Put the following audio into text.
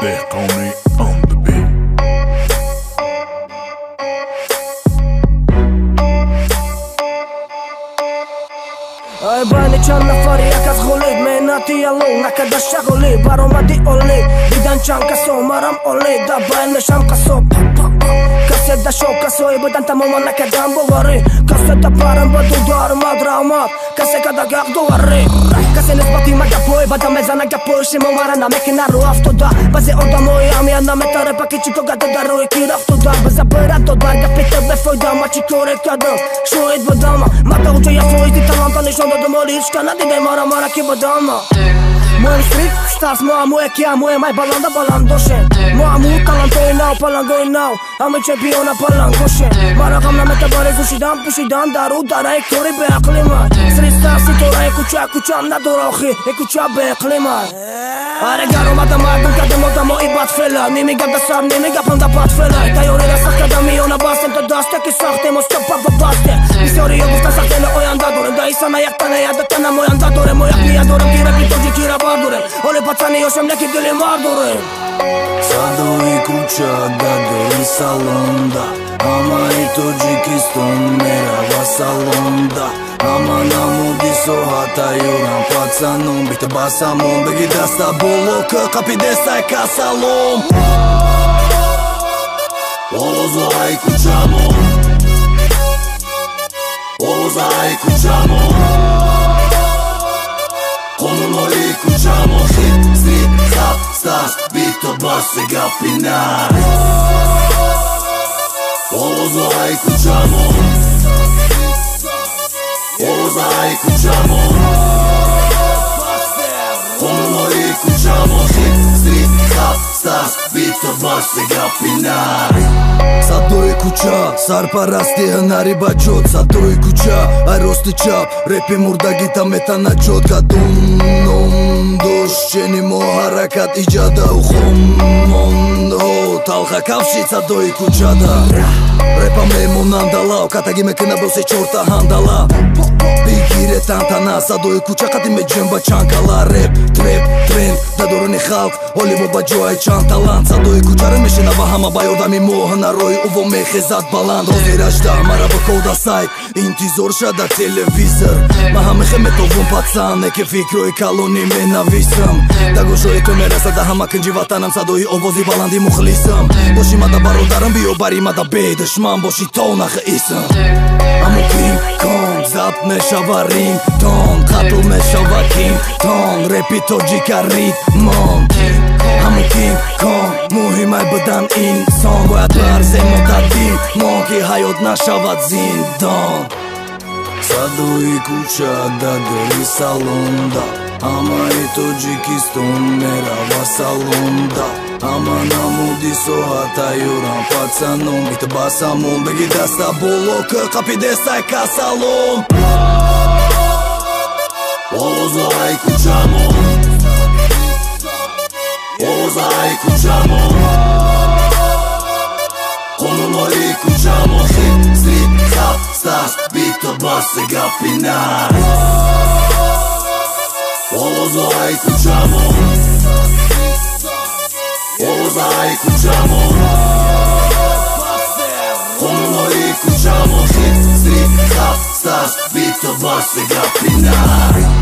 Dehqoni on the beat. Ай байни чанд нафари як аз ғулид меҳнати ялу накада шағулӣ баромади олӣ дидан чанд касо марам олӣ дар байн мешам қасо касе да шо касое будан тамоман накадам боварӣ касе да парам ба дудармад раҳмат касе када гақ доварӣ касе нисбати мага пой бада мезана гапои шимомара намекина рӯ афтода баъзе одамои ҳамиян наметареба ки чӣ кор гада дар рӯи ки рафтода база бирад дод бар гапи то бефоида ма чӣ коре кардам шоҳид будама мата уҷа як фоизи таланта нишон додам оли ҳеч кана диде мара ки будама моем стрит стас моамое ки амое май баланда баланд дошем моаму талантои нав палангои нав ҳама чемпиона палангошем мара ғам наметабаре зушидан пӯшидан дару дараи кори беақли май сристан ситораи кучам надора охи куча беақли май аре гар омада мардум кардем одамои бадфела немегам да сар немегапам да бадфела тайёри расах кардам миёна бастем то дасте ки сахтем остопа ба басте бисёриё гуфта сахтела оянда дорем да исана яктана ядатана моянда дорем мояк ния дорем гиракли тоҷикира бардорем оли пацани ёшем леки дили мар дорем садои куча дадори салонда ҳамаи тоҷикистон мерава салонда ҳама намуди соҳа тайёрам пацанон бита басамон беги даста боло ки қапи дестай касалом овозаи кучамон овозаи кучамон қонунои кучамон хит стрит хап стас бито баси гапинай овозаи кучамон овозаи кучамон қонунои кучамон хит стрит хап стас бито баси гапинай садои куча сарпарасти ҳунари бачот садои куча ай рости чап репи мурдагита метанаҷот кадум дошт ченимо ҳаракат иҷадау хомондо талха кафши садои кучада репа мемонанда лав катаги мекина босе чорта ҳандала бигире тантана садои куча қадиме ҷемба чанкала реп треп тренд дадорони халқ ҳолимо ба ҷои чанд талант садои кучаро мешинава ҳама ба ёдами мо ҳунарои уво мехезад баланд ҳозирашда мара ба кода сайт интизор шада телевизор ма ҳамехе метовум пацане ки фикрои калони менависам дагошои ту мерасада ҳама кинҷи ватанам садои овози баланди мухлисам боши мада бародарам биё бари мада бе душман боши то нахи исам ҳамо кинг конг забт мешава рингтон қатл мешава кинг тон репи тоҷика ритмон ҳамо кинг конг муҳимай будан инсон бояд барзем мутаддин мон ки ҳаёт нашавад зиндон садои куча дадори салонда ҳамаи тоҷикистон мерава салонда ҳама намуди соҳа тайёрам пацанон бита басамон беги даста боло ки қапи дестай касалом овозаи кучамон овозаи кучамон қонунои кучамон хит стрит хап стас бито баси гапинай овозаи кучамон овозаи кучамон қонунои кучамон хит стрит хап стас бито баси гапинай